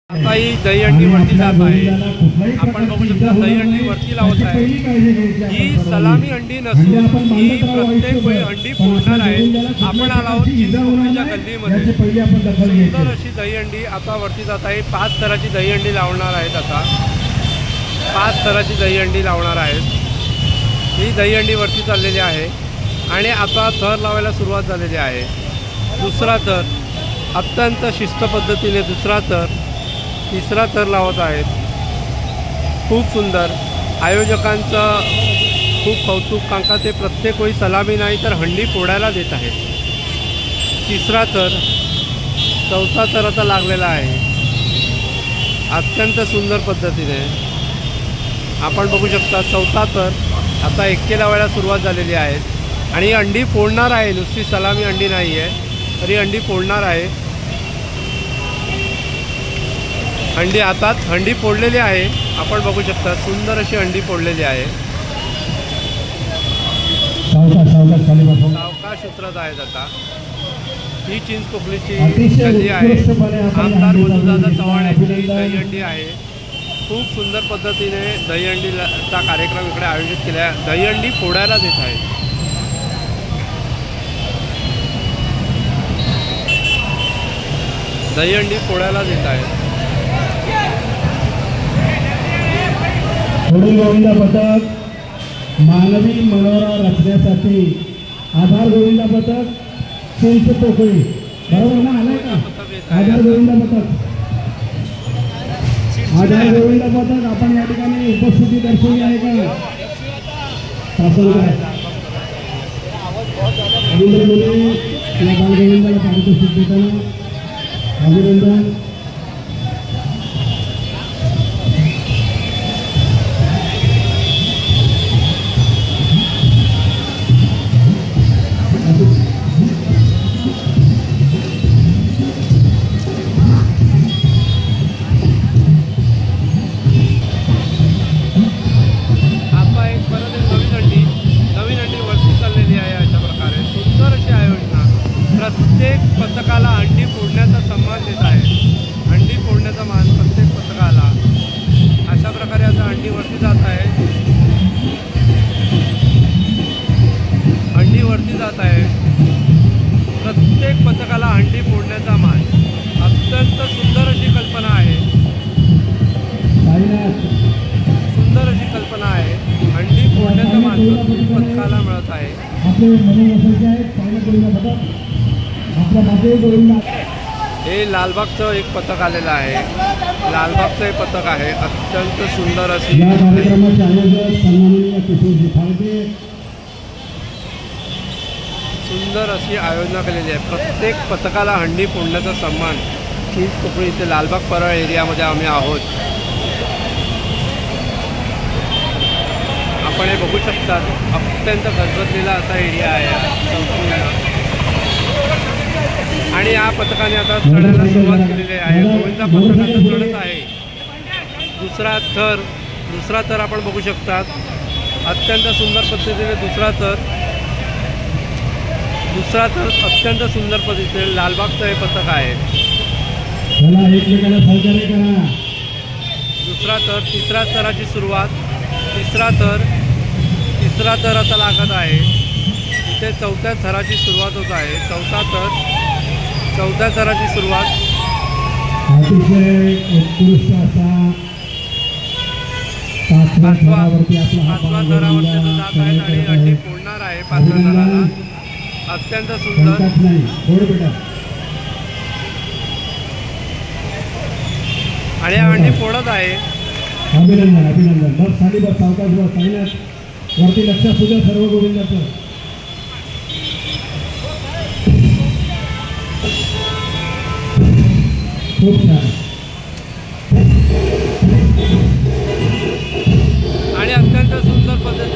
आता ही दहीहंडी वरती जात आहे। आपण बघू शकता दहीहंडी वरती लावत आहे। ही सलामी अंडी नसून ही प्रत्येक वेळी अंडी फोडणार आहे। आपण आलो आहोत चिंचपोकळीच्या गल्लीमध्ये। सुंदर अशी दहीहंडी आता वरती जात आहे। 5 थराची दहीहंडी लावणार आहेत। आता 5 थराची दहीहंडी लावणार आहेत। ही दहीहंडी वरती चाललेली आहे आणि आता थर लावायला सुरुवात झालेली आहे। दुसरा थर अत्यंत शिस्त पद्धतीने दुसरा थर तिसरा थर लावत आहेत। खूप सुंदर आयोजकांचं खूप कौतुक, कारण ते प्रत्येक वेळी सलामी नाही तर हंडी फोडायला देत आहेत। तिसरा थर चौथा थर आता लागलेला आहे। अत्यंत सुंदर पद्धतीने आपण बघू शकता चौथा थर आता एक्के लावायला सुरुवात झालेली आहे आणि अंडी फोडणार आहे। नुसती सलामी अंडी नाही आहे तरी अंडी फोडणार आहे। अंडी हातात हंडी फोडलेली आहे। आपण बघू शकता सुंदर अशी अंडी फोडलेली आहे। सावकाश उतरत आहेत। आता ही चिंचपोकळीची गल्ली आहे। आमदार मधुदादा चव्हाण यांची दहीहंडी आहे। खूप सुंदर पद्धतीने दहीहंडीचा कार्यक्रम इकडे आयोजित केला आहे। दहीहंडी फोडायला देत आहे। दहीहंडी फोडायला देत आहे। पुढील गोविंदा पथक मानवी मनोरा रचण्यासाठी आधार गोविंदा पथक चिंचपोकळी, बरोबर ना? आलाय का आधार गोविंदा पथक? आधार गोविंदा पथक आपण या ठिकाणी उपस्थिती दर्शवली आहे का? रवींद्र मुले या बालगोविंदाला पारितोषिक देताना अभिनंदन। प्रत्येक पथकाला अंडी फोडण्याचा सन्मान देत आहे। अंडी फोडण्याचा मान प्रत्येक पथकाला अशा प्रकारे आता अंडी वरती जात आहे। अंडी वरती जात आहे। प्रत्येक पथकाला अंडी फोडण्याचा मान। अत्यंत सुंदर अशी कल्पना आहे। सुंदर अशी कल्पना आहे। अंडी फोडण्याचा मान प्रत्येक पथकाला मिळत आहे। हे लालबागचं एक पथक आलेलं आहे। लालबागचं एक पथक आहे। अत्यंत सुंदर अशी सुंदर अशी आयोजना केलेली आहे। प्रत्येक पथकाला हंडी फोडण्याचा सन्मान। चिंचपोकळी इथे लालबाग परळ एरियामध्ये आम्ही आहोत। आपण हे बघू शकता अत्यंत गजबजलेला असा एरिया आहे आणि या पथकाने आता चढायला सुरुवात केलेली आहे। गोविंदा पथक आता चढत आहे। दुसरा थर आपण बघू शकता। अत्यंत सुंदर पद्धतीने दुसरा थर अत्यंत सुंदर पद्धतीने लालबागचं हे पथक आहे। दुसरा थर तिसऱ्या थराची सुरुवात। तिसरा थर आता लागत आहे। इथे चौथ्या थराची सुरुवात होत आहे। चौथ्या थराची सुरुवात। पाचवा थरावरती जात आहेत आणि अंडी फोडणार आहे। 5व्या थराला अत्यंत सुंदर आणि अंडी फोडत आहे। अभिनंदन बस खाली बस सावकाश बस सायनात वरती लक्ष सुद्धा सर्व गोविंदाचं। खूप छान आणि अत्यंत सुंदर पद्धतीने